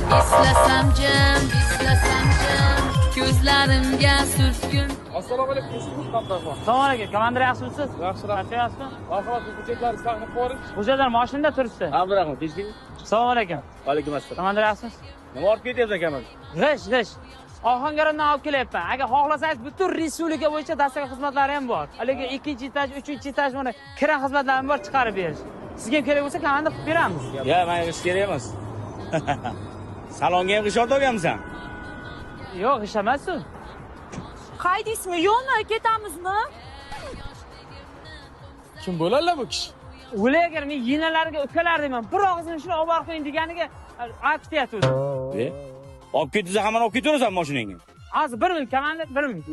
Eslasam jam, ko'zlarimga surtgun. Assalomu alaykum, Yusuf Abdurahmon. Assalomu alaykum, komandir yaxshimisiz? Yaxshi, Qanchayapsizmi? marhamat, hujjatlaringizni taqdim qilib yuboring. Hujjatlar mashinada turibdi. Abdurahmon, tinchlik? Assalomu alaykum. Va alaykum assalom. Komandir yaxshimisiz? Nima olib ketyapsiz akamiz? G'ish. Ohangarondan olib kelyapman. Agar xohlasangiz butun respublika bo'yicha dastlabki xizmatlari ham bor. Haligi 2-etaj, 3-etaj mana kira xizmatlari ham bor chiqarib berish. Sizga ham kerak bo'lsa komandir qilib beramiz. Ya, menga ish kerak emas. Salonga ham g'ishot olganmisan? Yo'q, g'ish emas u. Qaydisizmi, yo'qmi, ketamizmi? Kim bo'ladi bu kishi? O'lay agar men yinalarga ukalar deyman, bir og'zini shuni olib borib qo'ying deganiga aytyapti o'zi. Olib ketsa hamon olib ketaverasan mashinangga. Hozir 1 minut komandir, 1 minut.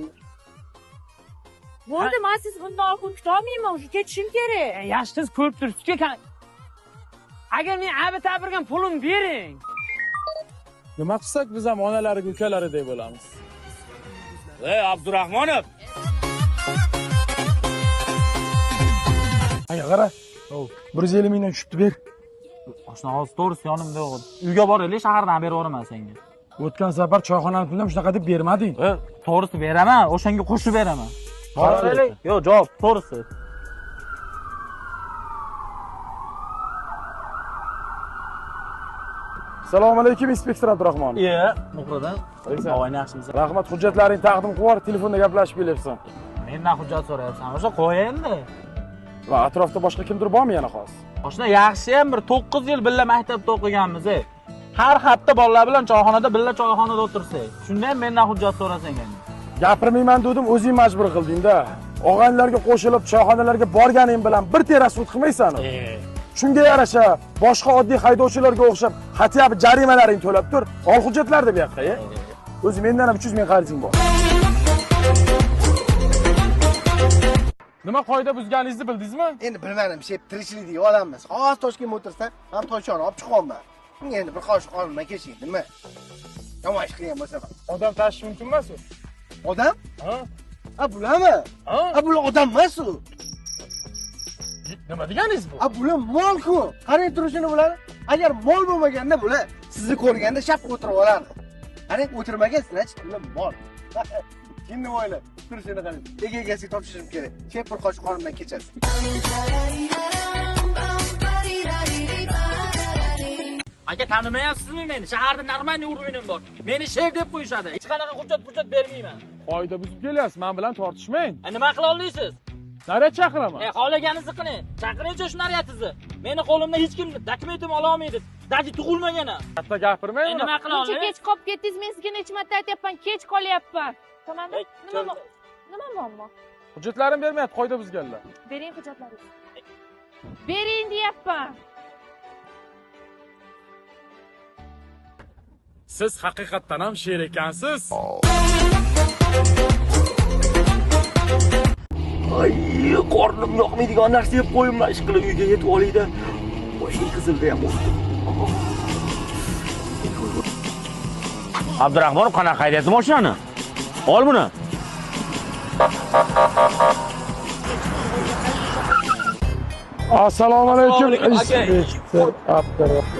Bo'ldi, men siz bundan olib kutolmayman, o'sha ketishim kerak. Yaxshi qiz ko'rib turibsiz-ku. Agar men abi tabirgan pulim bering. Nima qilsak biz ham onalariga ukalaridek bo'lamiz. Ey Abdurahmonov. Aya qara. 150 mingdan tushibdi ber. Oshna hozir to'g'risi yonimda yo'q. Uyga boraylik, shahardan berib yuboraman senga. O'tgan safar choyxonani pulini shunaqa deb bermading. To'g'risi beraman, o'shanga qo'shib beraman. Boraylik. Yo'q, javob, to'g'risi. Assalomu alaykum, inspektor Abdurahmon. Nuqradan. Oyna yaxshimisiz? Rahmat, hujjatlaringni taqdim qilib yubor, telefonda gaplashib kelyapsan. Mendan hujjat so'rayapsan. O'sha qo'y endi. Va atrofda boshqa kimdir bormi yana xos? Oshna yaxshi ham bir 9 yil birga maktabda o'qiganmiz. Har hafta bolalar bilan choyxonada birga choyxonada o'tirsak. Shunda ham mendan hujjat so'rasang endi. Gapirmayman dedim, o'zing majbur qilding-da. Og'aynilarga qo'shilib choyxonalarga borganing bilan bir tera sud qilmaysan. Shunga yarasha boshqa oddiy haydovchilarga o'xshab xatiyab jarimalaring to'lab tur. Ol hujjatlarni bu yoqqa, O'zi mendan ham 300 ming qarzing bor. Nima qoida buzganingizni bildingizmi? Endi bilmadim, shep tirikchilikdagi odammiz. Hozir Toshkentga o'tirsam, ham toychoni olib chiqolman. Endi bir qoshiq olmay keching, nima? Yomon ish qilgan bo'lsa ham. Odam tashish mumkin emas u. Odam? Ha? Ha, bularmi? Ha, bular odam emas u. Nima deganingiz bu? Ha, bular mol-ku. Qarang turishini bular. Agar mol bo'lmaganda bular sizni ko'rganda shapqa o'tirib olardi. Qarang, o'tirmagan-sizlar, bular mol. Kimni o'ylab turishini qarang. Egasiga topshirishim kerak. Shep bir qoshiq olmay kechasiz. Aka, tanimayapsizmi meni? Shaharda normalniy uruvinim bor. Meni shef deb qo'yishadi. Hech qanaqa hujjat bermayman. Qoida buzib kelyapsiz, men bilan tortishmang. Nima qila olasiz? Naryad chaqiraman. Xohlaganingizni qiling. Chaqiringchi shu naryadingizni. Meni qo'limda hech kim dokumentim ola olmaydi. Daji tug'ilmagan. Katta gapirmang. Nima qila olasiz? Kech qolib ketdingiz, men sizga necha marta aytyapman, kech qolyapman. Komandir, nima muammo? Hujjatlarim bermayapti, qoida buzganlar. Bering hujjatlaringizni. Bering deyapman. Siz haqiqatdan ham sher ekansiz. Ay, qornim yoqmaydigan narsa yeb qo'yimman, ish qilib uyga yetib olayda. Boshing qizilda ham bo'ldi. Abdurahmonov qanaqa haydayapti mashinani? Ol buni. Assalomu alaykum.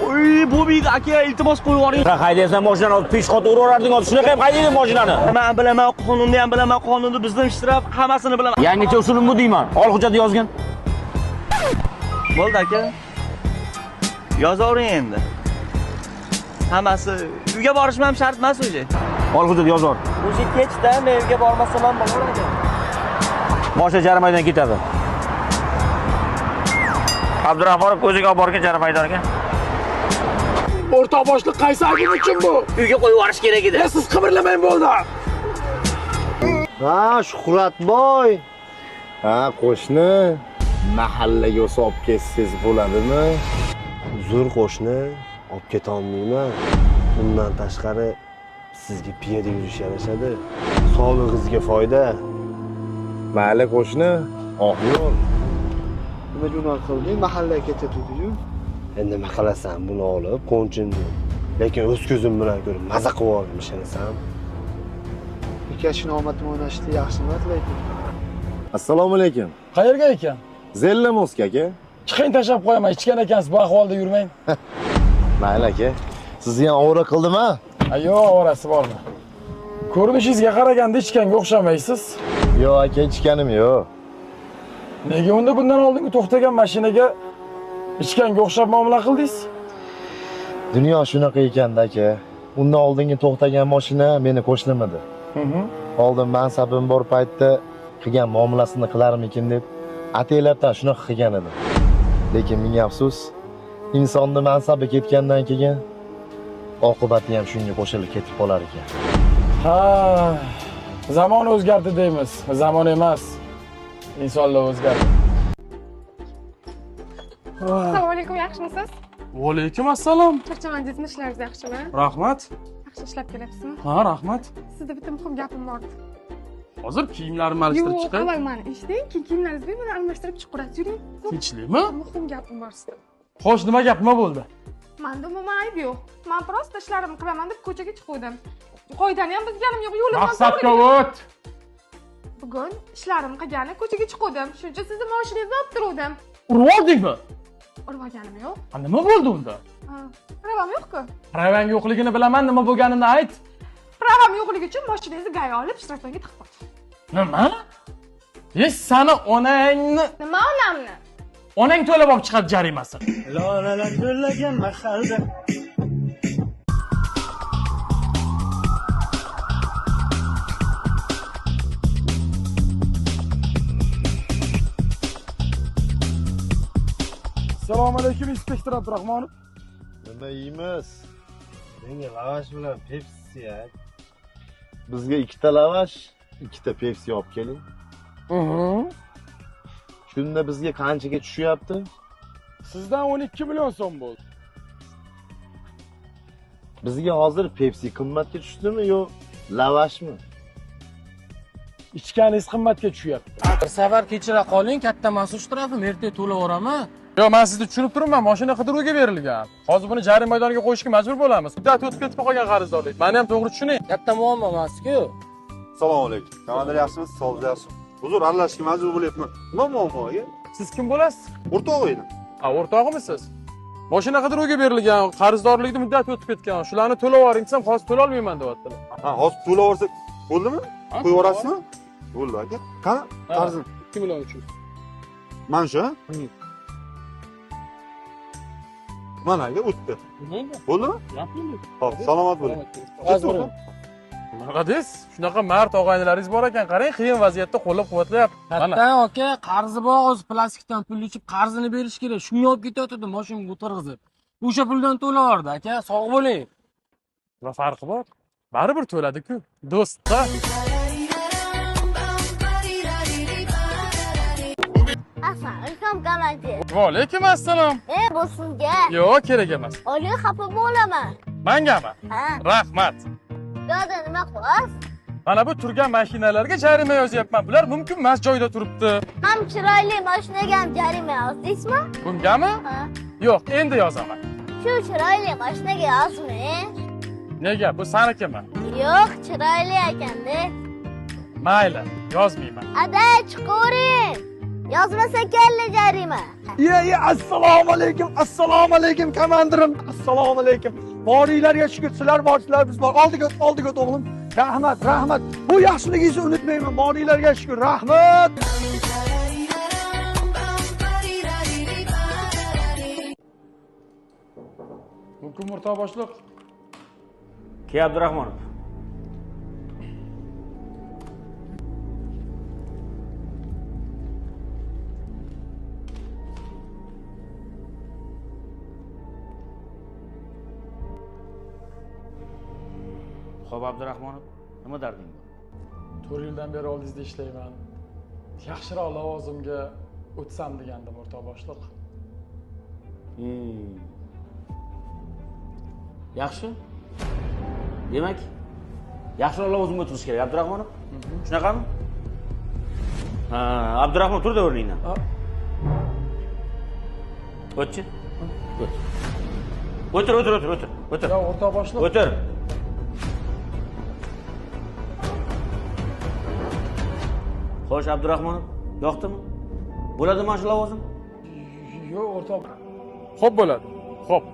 Oy, bo'lmaydi aka, iltimos qo'yib yuboring. Haydaysan mashinani olib peshxot uraverarding, shunaqa ham haydaydi mashinani. Men bilaman, qonunni ham bilaman, qonunni bizdan ishtirab, hammasini bilaman. Yangicha usulim bu deyman. Ol hujjatni yozgin. Bo'ldi aka. Yozavering endi. Hammasi uyga borishim ham shart emas o'zi. Ol hujjatni yozor. O'zi kechda men uyga bormasam ham bo'laveradi. Boshqa jarimadan ketadi. Abdurahmonov ko'ziga olib borgan jarimaydorga. O'rtoq boshliq qaysi agin uchun bu? Uyga qo'yib yuborish kerak edi. Siz qimirlamang bo'ldi. Ha, Shuhratboy. Ha, qo'shni. Mahallaga olib ketsangiz bo'ladimi? Uzr qo'shni, olib keta olmayman. Undan tashqari sizga piyoda yurish yarashadi. Sog'lig'ingizga foyda. Mayli qo'shni, oq yo'l. Nima gunoh qilding? Mahallaga ketadi-yu. Endi nima qilasan, buni olib qo'nchindim. Lekin o'z ko'zim bilan ko'rib maza qilib oldim, ishonasan. Ikashini omadni o'ynashdi, yaxshi emas lekin. Assalomu alaykum. Qayerga ekan? Zellamovsk aka. Chiqing tashlab qo'yaman, ichgan ekansiz, bu ahvolda yurmang. Mayli aka. Sizni ham ovora qildimi? Yo'q, orasi bormi? Ko'rinishingizga qaraganda ichganga o'xshamaysiz. Yo'q, aka, ichganim yo'q. Nega unda bundan oldingi to'xtagan mashinaga ichganga o'xshab muomala qildingiz? Dunyo shunaqa ekanda, aka. Undan oldingi to'xtagan mashina meni qo'shnim edi. Oldin mansabim bor paytda qilgan muomalasini qilarmikin deb ataylabdan shunaqa qilgan edim. Lekin ming afsus, insonni mansabi ketgandan keyin oqibati ham shunga qo'shilib ketib qolar ekan. Ha, zamon o'zgardi deymiz. Zamon emas. İnsanlar o'zgardi. Assalomu alaykum, yaxshimisiz? Va alaykum assalom. Charchamadingizmi? Ishlaringiz yaxshimi? Rahmat. Yaxshi ishlab kelyapsizmi? Ha, rahmat. Sizda bitta muhim gapim bor. Hozir kiyimlarimni alishtirib Yo'q, chiqay. avval mani eshiting, keyin kiyimlaringizni mana almashtirib chiqarasiz, yuring. Tinchlikmi? Muhim gapim bor sizda. Xo'sh, nima gap, nima bo'ldi? Menda umuman ayb yo'q. Men prosta ishlarimni qilaman deb ko'chaga chiqdim. Qoidani ham buzganim yo'q, yo'lim ham Maqsadga o't. Bugun ishlarimni qilgani ko'chaga chiqdim. Shuncha sizni mashinangizni olib turdim. Urib oldingmi? Urib olganim yo'q. Nima bo'ldi unda? Ha, pravam yo'q-ku. Pravang yo'qligini bilaman, nima bo'lganini ayt. Pravam yo'qligi uchun mashinangizni gay olib, shtrafanga tiqib qo'ydim. Nima? Sani onangni... Nima onamni? Onang to'lab olib chiqadi jarimasi. Lolalar gullagan mahalda. Assalomu alaykum, inspektor Abdurahmonov. Nima yeymiz? Menga lavash bilan Pepsi ya. Bizga ikkita lavash, ikkita Pepsi olib keling. Shunda bizga qanchaga tushyapti? Sizdan 12 million so'm bo'ldi. Bizga hozir Pepsi qimmatga tushdimi yo lavashmi? Ichganingiz qimmatga tushyapti. Bir safar kechira qoling, katta mas'ul shtrafim ertaga to'layveraman. Yo'q, men sizni tushunib turibman, mashina qidiruvga berilgan. Hozir buni jarima maydoniga qo'yishga majbur bo'lamiz. Muddat o'tib ketib qolgan qarzdorlik. Meni ham to'g'ri tushuning. Katta muammo emas-ku. Assalomu alaykum. Komandir yaxshimisiz? Sog'liq yaxshimi? Huzur aralashishga majbur bo'lyapman. Nima muammoga? Siz kim bo'lasiz? O'rtog'ingni. Ha, o'rtog'imisiz? Mashina qidiruvga berilgan, qarzdorlikni muddat o'tib ketgan. Shularni to'lab yuboring desam, hozir to'la olmayman deyaptilar. Ha, hozir to'lab olsak bo'ldimi? Qo'yib yuborasizmi? Bo'ldi aka. Qani? Qarzim 2 million uchun. Mana shu? Mana aka o'tdi. Bo'ldimi? Xo'p, salomat bo'ling. Hozir. Молодец. Shunaqa mard og'aynilaringiz bor ekan, qarang, qiyin vaziyatda qo'llab-quvvatlayapti. Katta aka, qarzi bor, hozir plastikdan pul ichib qarzini berish kerak. Shunga olib ketayotdi mashinaga o'tirg'izib. O'sha puldan to'layverdi aka, sog' bo'ling. Va farqi bor. Baribir to'ladi-ku. Do'stqa. Assalomu alaykum, komandir. Va alaykum assalom. Bu sizga. Yo'q, kerak emas. Oli xafa bo'laman. Mengami? Ha. Rahmat. Yo'da nima qilyapsiz? Mana bu turgan mashinalarga jarima yozyapman. Bular mumkin emas joyda turibdi. Ham chiroyli mashinaga ham jarima yozdingizmi? Bungami? Ha. Yo'q, endi yozaman. Shu chiroyli mashinaga yozmang. Nega? Bu sanikimi? Yo'q, chiroyli ekanda. Mayli, yozmayman. Ada chiqaring. Yozmasa kalla jarima. Assalomu alaykum komandirim. Assalomu alaykum. Boringlarga shukur, sizlar borsizlar, biz bor. Oldiga o't o'g'lim. Rahmat. Bu yaxshiligingizni unutmayman. Boringlarga shukur. Rahmat. Hukm o'rta boshliq. Ke Abdurahmonov. Xo'p Abdurahmonov, nima darding bor? 4 yildan beri oldingizda ishlayman. Yaxshiroq lavozimga o'tsam degandim o'rta boshliq. Yaxshi. Demak, yaxshiroq lavozimga o'tirish kerak Abdurahmonov. Shunaqami? Ha, Abdurahmon tur-da o'rningdan. O'tchi. O'tir. Yo'q, o'rta boshliq. O'tir. Xo'sh, Abdurahmonov, yoqdimi? Bo'ladimi mana shu lavozim? Yo'q, o'rta. Xo'p bo'ladi. Xo'p.